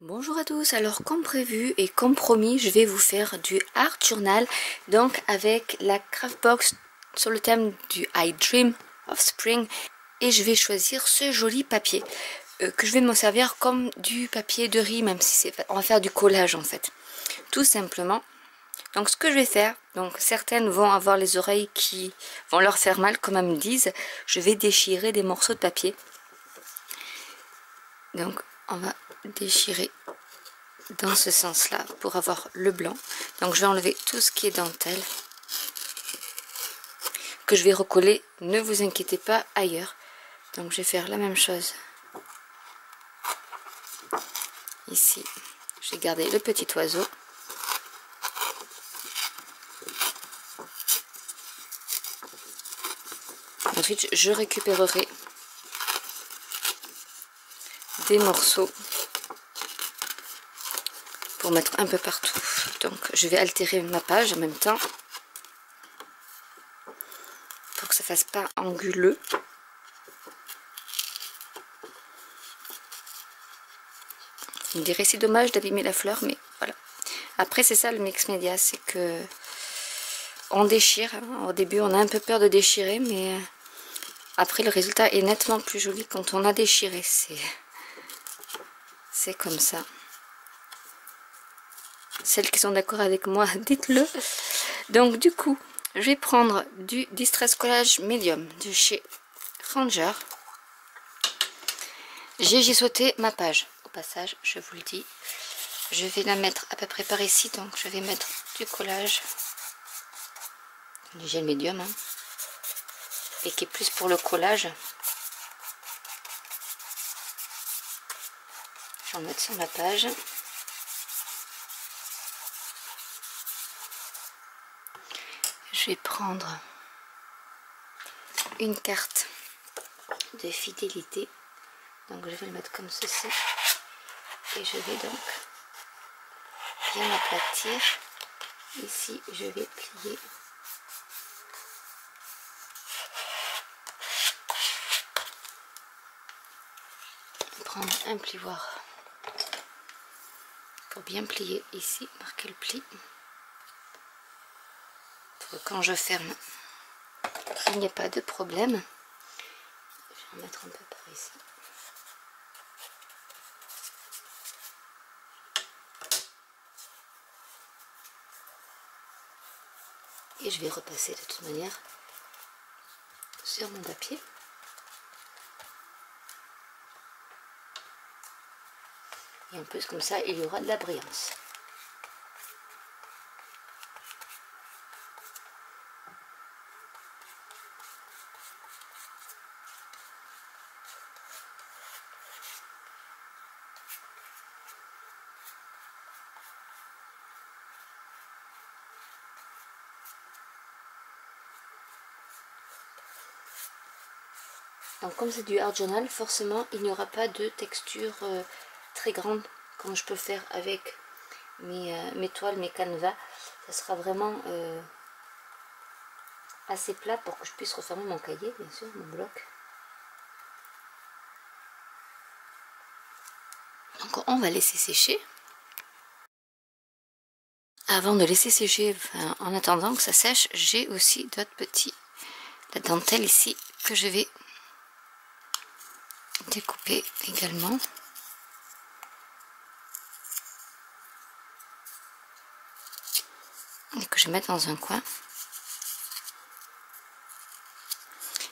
Bonjour à tous, alors comme prévu et comme promis, je vais vous faire du art journal, donc avec la craft box sur le thème du I Dream of Spring, et je vais choisir ce joli papier que je vais m'en servir comme du papier de riz, même si on va faire du collage en fait, tout simplement. Donc ce que je vais faire, donc certaines vont avoir les oreilles qui vont leur faire mal comme elles me disent, je vais déchirer des morceaux de papier. Donc on va déchirer dans ce sens là pour avoir le blanc. Donc je vais enlever tout ce qui est dentelle que je vais recoller, ne vous inquiétez pas, ailleurs. Donc je vais faire la même chose ici. Je vais garder le petit oiseau. Ensuite je récupérerai des morceaux pour mettre un peu partout. Donc je vais altérer ma page en même temps pour que ça fasse pas anguleux. Vous me direz c'est dommage d'abîmer la fleur, mais voilà. Après c'est ça le mix média, c'est que on déchire. Au début on a un peu peur de déchirer, mais après le résultat est nettement plus joli quand on a déchiré. C'est comme ça. Celles qui sont d'accord avec moi, dites-le. Donc du coup, je vais prendre du Distress Collage Medium de chez Ranger. J'ai sauté ma page. Au passage, je vous le dis. Je vais la mettre à peu près par ici. Donc je vais mettre du collage. Du gel médium. Hein, et qui est plus pour le collage. Je vais en mettre sur ma page. Je vais prendre une carte de fidélité, donc je vais le mettre comme ceci et je vais donc bien aplatir. Ici je vais plier prendre un plioir pour bien plier ici, marquer le pli. Quand je ferme, il n'y a pas de problème. Je vais en mettre un peu par ici. Et je vais repasser de toute manière sur mon papier. Et en plus comme ça, il y aura de la brillance. Donc comme c'est du art journal, forcément il n'y aura pas de texture très grande comme je peux faire avec mes toiles, mes canevas. Ça sera vraiment assez plat pour que je puisse refermer mon cahier, bien sûr, mon bloc. Donc on va laisser sécher. Avant de laisser sécher, enfin, en attendant que ça sèche, j'ai aussi d'autres petits, la dentelle ici que je vais découper également. Et que je vais mettre dans un coin.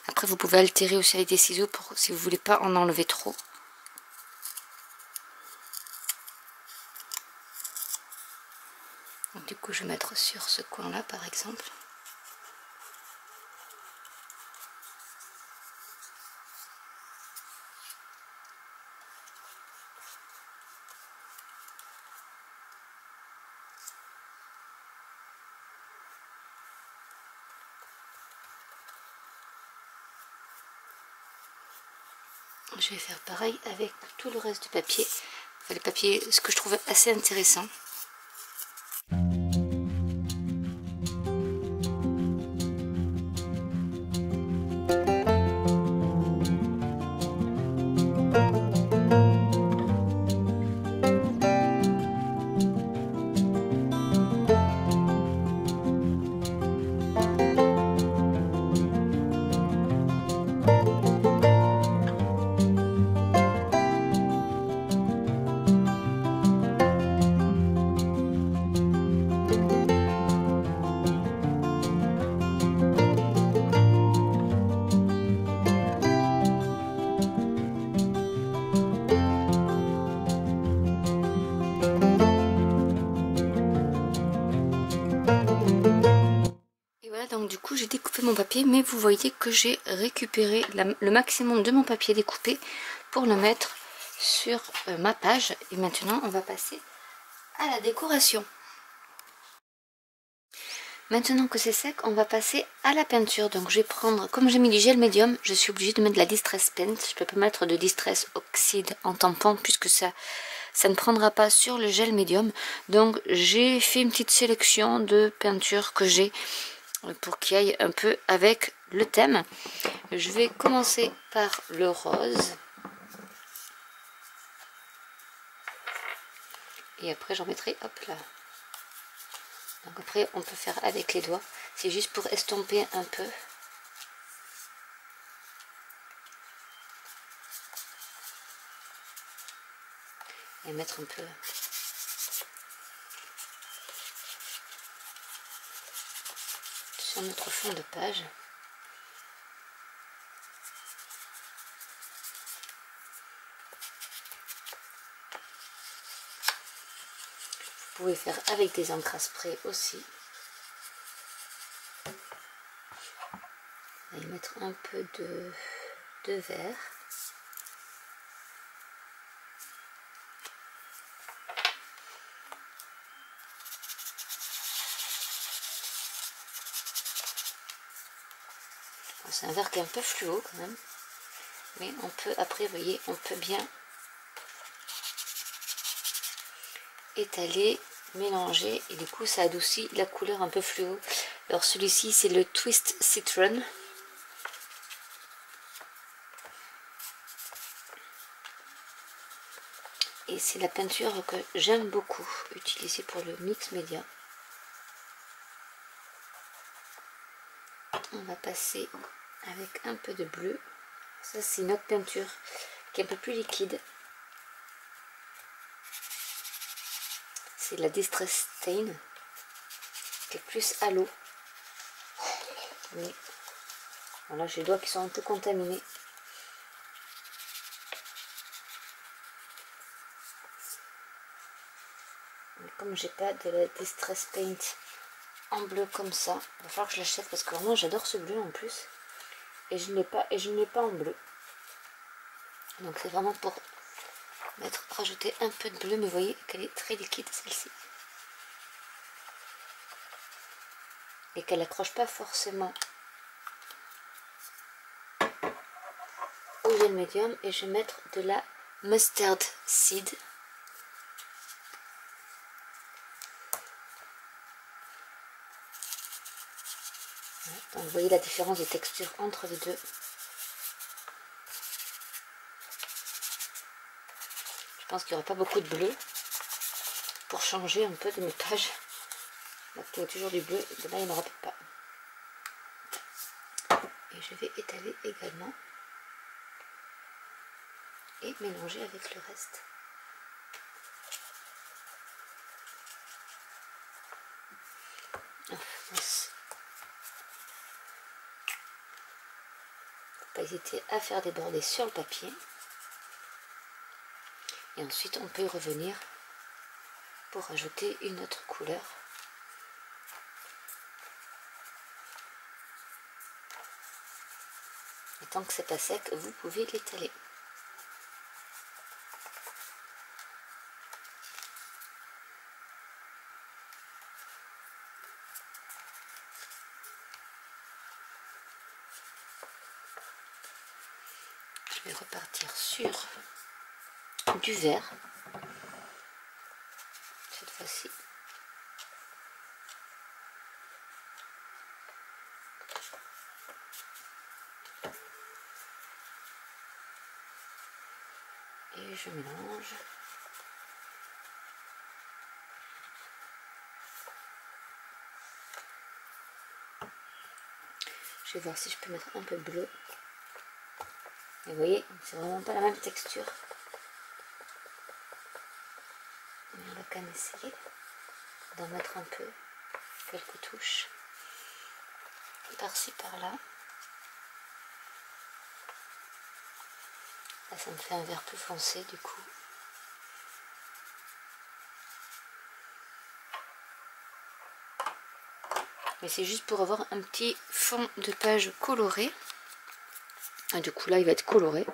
Après vous pouvez altérer aussi avec des ciseaux pour si vous voulez pas en enlever trop. Donc, du coup je vais mettre sur ce coin là par exemple. Je vais faire pareil avec tout le reste du papier. Enfin, le papier, ce que je trouve assez intéressant. mon papier, mais vous voyez que j'ai récupéré le maximum de mon papier découpé pour le mettre sur ma page. Et maintenant on va passer à la décoration. Maintenant que c'est sec, on va passer à la peinture. Donc je vais prendre, comme j'ai mis du gel médium, je suis obligée de mettre de la Distress Paint. Je peux pas mettre de Distress Oxide en tampon puisque ça ne prendra pas sur le gel médium. Donc j'ai fait une petite sélection de peintures que j'ai pour qu'il aille un peu avec le thème. Je vais commencer par le rose. Et après j'en mettrai, hop là. Donc après on peut faire avec les doigts. C'est juste pour estomper un peu. Et mettre un peu sur notre fond de page. Vous pouvez faire avec des encres à spray aussi. On va y mettre un peu de vert. C'est un vert qui est un peu fluo quand même. Mais on peut, après, vous voyez, on peut bien étaler, mélanger. Et du coup, ça adoucit la couleur un peu fluo. Alors celui-ci, c'est le Twist Citron. Et c'est la peinture que j'aime beaucoup utiliser pour le mix média. On va passer avec un peu de bleu. Ça, c'est une autre peinture qui est un peu plus liquide. C'est la Distress Stain, qui est plus à l'eau. Mais voilà, j'ai les doigts qui sont un peu contaminés. Mais comme j'ai pas de la Distress Paint en bleu comme ça, il va falloir que je l'achète parce que vraiment j'adore ce bleu en plus. Et je ne l'ai pas en bleu. Donc c'est vraiment pour rajouter un peu de bleu, mais vous voyez qu'elle est très liquide celle-ci. Et qu'elle n'accroche pas forcément au gel médium. Et je vais mettre de la Mustard Seed. Donc vous voyez la différence de texture entre les deux. Je pense qu'il n'y aura pas beaucoup de bleu pour changer un peu de mes pages. Donc il y a toujours du bleu, de là il n'y en aura pas. Et je vais étaler également et mélanger avec le reste. Pas hésiter à faire déborder sur le papier. Et ensuite on peut y revenir pour ajouter une autre couleur. Et tant que c'est pas sec, vous pouvez l'étaler. Je vais repartir sur du vert cette fois-ci. Et je mélange. Je vais voir si je peux mettre un peu de bleu. Et vous voyez, c'est vraiment pas la même texture. Mais on va quand même essayer d'en mettre un peu, quelques touches, par-ci, par-là. Là, ça me fait un vert plus foncé du coup. mais c'est juste pour avoir un petit fond de page coloré. Et du coup là il va être coloré.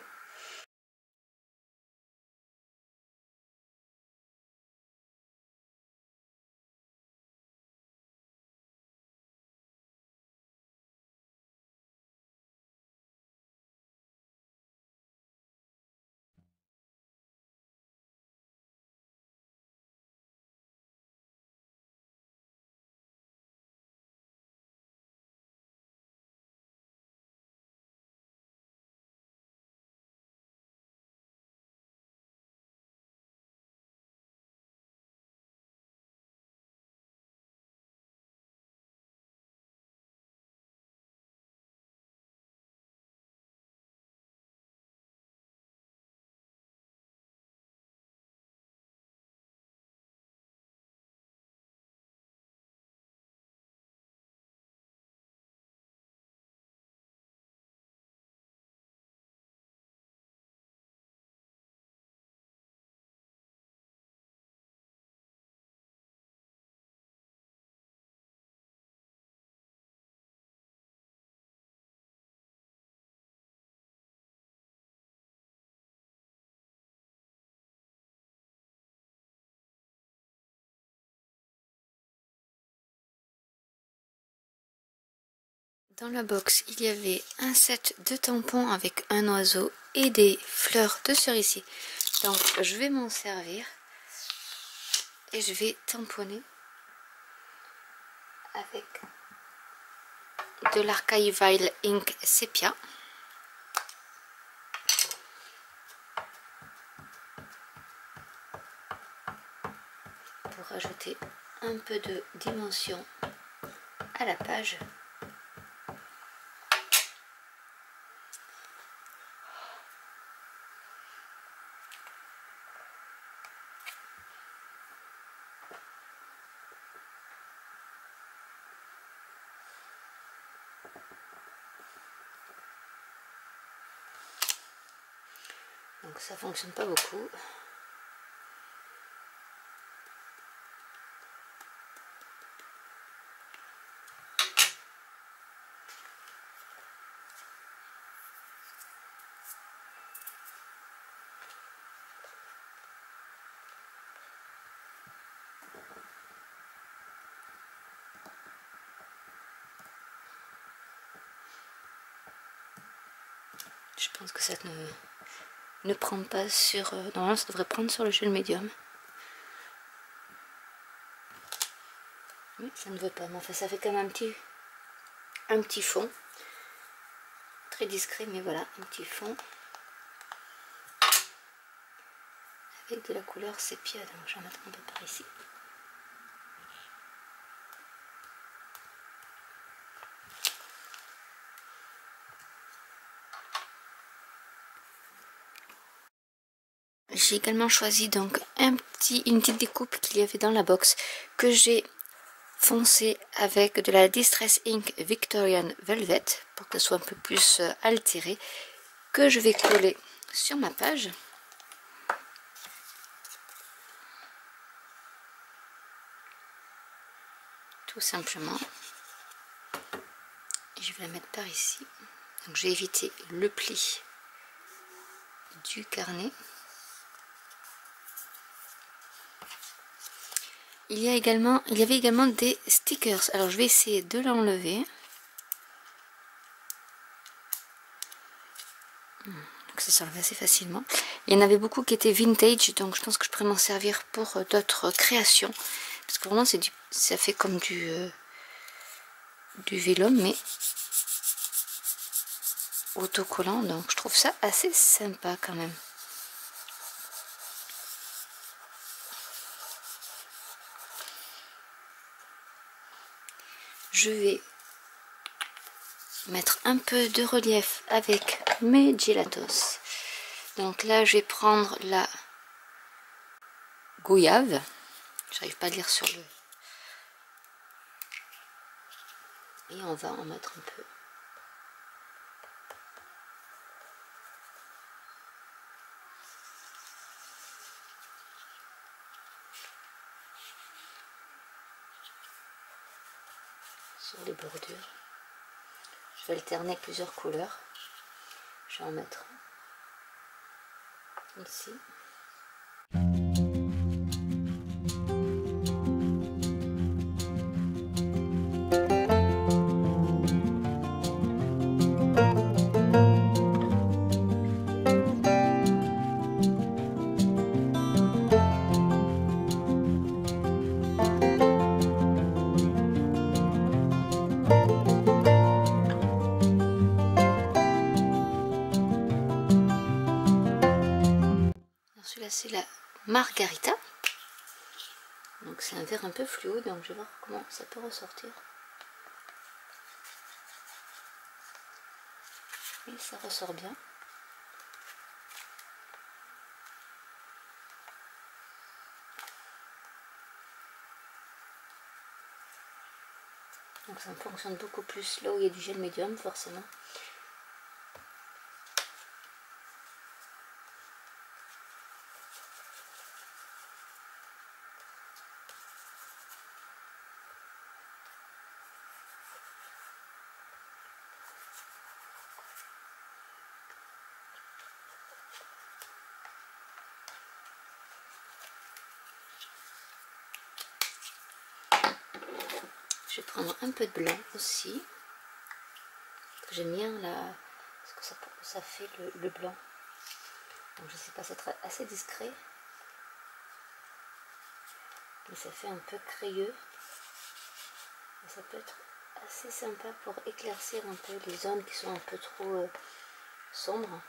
Dans la box, il y avait un set de tampons avec un oiseau et des fleurs de cerisier. Donc je vais m'en servir et je vais tamponner avec de l'Archival Ink Sepia. Pour ajouter un peu de dimension à la page. Donc ça fonctionne pas beaucoup. Je pense que ça ne prend pas sur... normalement ça devrait prendre sur le gel médium. Oui, ça ne veut pas, mais enfin ça fait quand même un petit fond. Très discret, mais voilà, un petit fond. Avec de la couleur sépia, donc je vais en mettre un peu par ici. J'ai également choisi donc une petite découpe qu'il y avait dans la box que j'ai foncé avec de la Distress Ink Victorian Velvet pour qu'elle soit un peu plus altérée, que je vais coller sur ma page. Tout simplement. Et je vais la mettre par ici. Donc je vais éviter le pli du carnet. Il y avait également des stickers. Alors je vais essayer de l'enlever. Donc ça s'enlève assez facilement. Il y en avait beaucoup qui étaient vintage, donc je pense que je pourrais m'en servir pour d'autres créations. Parce que vraiment ça fait comme du vélum, mais autocollant. Donc je trouve ça assez sympa quand même. Je vais mettre un peu de relief avec mes gelatos. Donc là je vais prendre la goyave. J'arrive pas à lire sur le... Et on va en mettre un peu. sur les bordures. Je vais alterner plusieurs couleurs. Je vais en mettre ici. Celui-là c'est la Margarita. Donc c'est un verre un peu fluo, donc je vais voir comment ça peut ressortir. Et ça ressort bien. Donc ça fonctionne beaucoup plus là où il y a du gel médium forcément. Je vais prendre un peu de blanc aussi. J'aime bien ce que ça fait le blanc. Donc je sais pas, c'est assez discret. Mais ça fait un peu crayeux. Et ça peut être assez sympa pour éclaircir un peu les zones qui sont un peu trop sombres.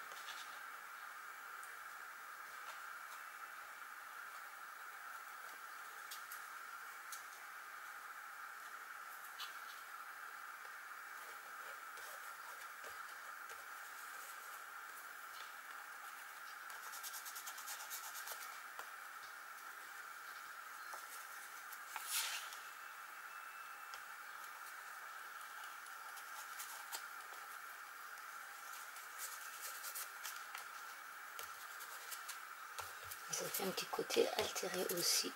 Ça fait un petit côté altéré aussi.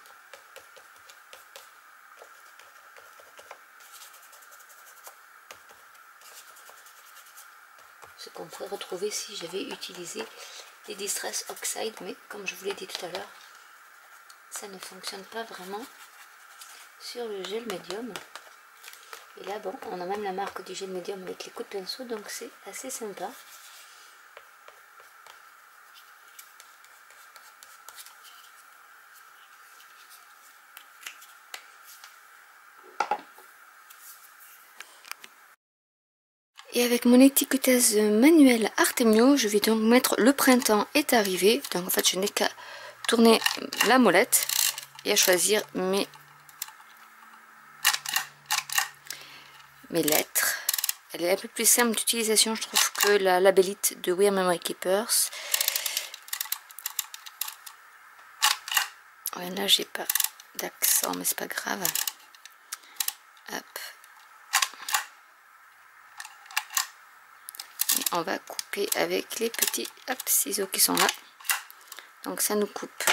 Ce qu'on pourrait retrouver si j'avais utilisé des Distress Oxide, mais comme je vous l'ai dit tout à l'heure, ça ne fonctionne pas vraiment sur le gel médium. Et là, bon, on a même la marque du gel médium avec les coups de pinceau, donc c'est assez sympa. Et avec mon étiquetage manuelle Artemio, je vais donc mettre le printemps est arrivé. Donc en fait, je n'ai qu'à tourner la molette et à choisir mes lettres. Elle est un peu plus simple d'utilisation, je trouve, que la labellite de We Are Memory Keepers. Ouais, là, j'ai pas d'accent, mais c'est pas grave. Hop. On va couper avec les petits ciseaux qui sont là. Donc ça nous coupe.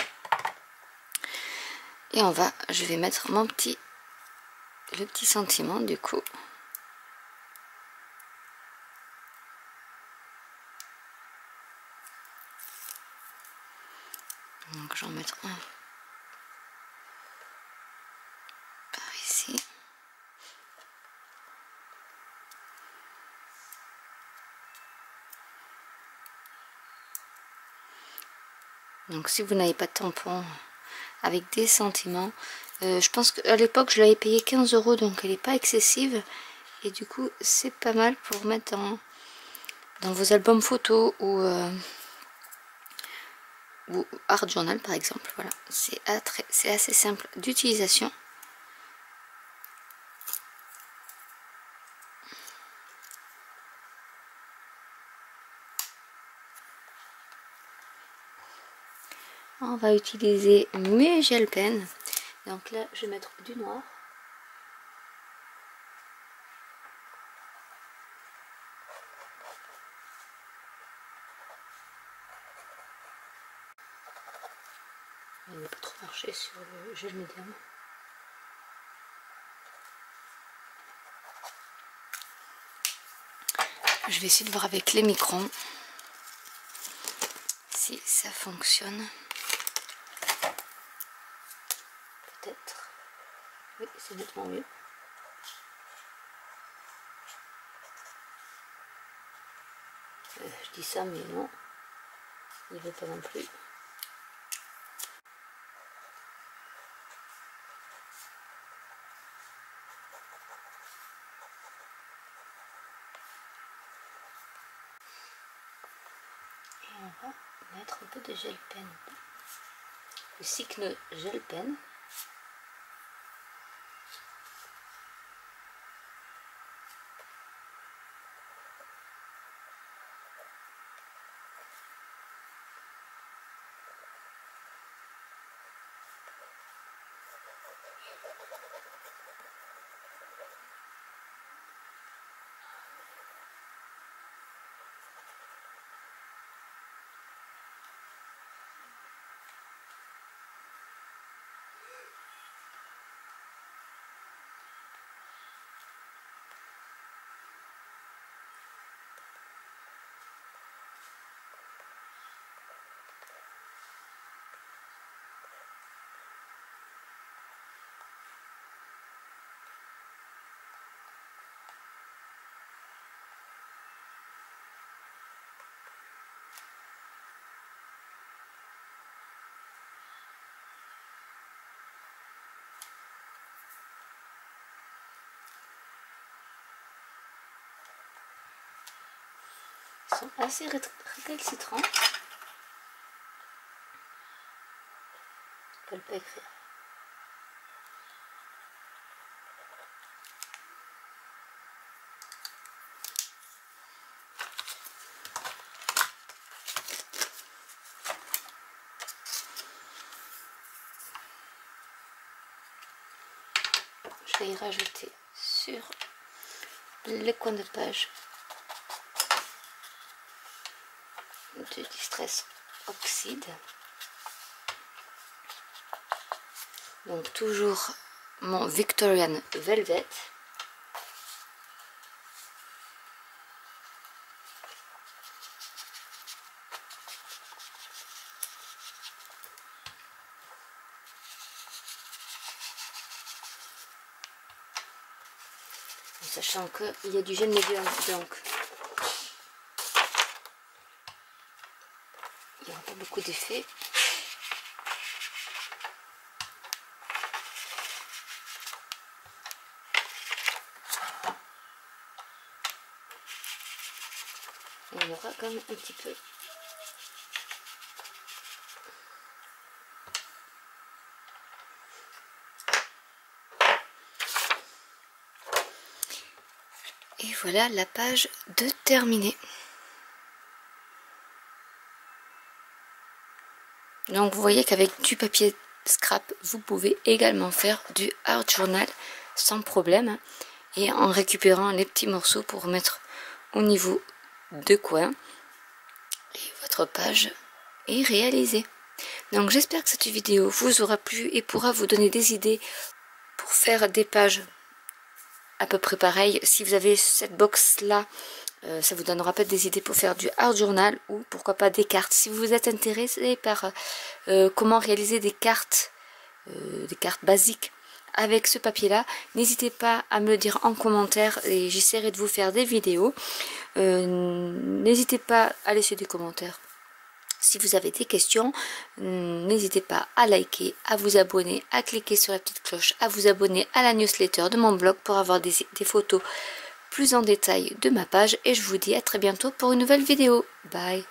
Et je vais mettre le petit sentiment du coup. Donc j'en mettre un par ici. Donc si vous n'avez pas de tampon avec des sentiments, je pense qu'à l'époque je l'avais payé 15 €, donc elle n'est pas excessive. Et du coup c'est pas mal pour mettre dans vos albums photos ou art journal par exemple. Voilà, c'est assez simple d'utilisation. On va utiliser mes gel pens. Donc là, je vais mettre du noir. Il n'a pas trop marché sur le gel médium. Je vais essayer de voir avec les microns si ça fonctionne. Peut-être. Oui, c'est nettement mieux. Je dis ça, mais non. Il ne veut pas non plus. Et on va mettre un peu de gel pen. Le Cycno Gel Pen. Ils sont assez récalcitrants. Je ne peux pas écrire. Je vais y rajouter sur les coins de page de Distress Oxide. Donc toujours mon Victorian Velvet. Sachant qu'il y a du gel médium, donc il n'y aura pas beaucoup d'effet. Il y aura quand même un petit peu. Et voilà la page de terminée. Donc vous voyez qu'avec du papier scrap, vous pouvez également faire du art journal sans problème. Et en récupérant les petits morceaux pour mettre au niveau de coin. Et votre page est réalisée. Donc j'espère que cette vidéo vous aura plu et pourra vous donner des idées pour faire des pages à peu près pareilles. Si vous avez cette box là, ça vous donnera peut-être des idées pour faire du art journal ou pourquoi pas des cartes. Si vous êtes intéressé par comment réaliser des cartes basiques avec ce papier là, n'hésitez pas à me le dire en commentaire et j'essaierai de vous faire des vidéos. N'hésitez pas à laisser des commentaires. Si vous avez des questions, n'hésitez pas à liker, à vous abonner, à cliquer sur la petite cloche, à vous abonner à la newsletter de mon blog pour avoir des photos plus en détail de ma page. Et je vous dis à très bientôt pour une nouvelle vidéo. Bye!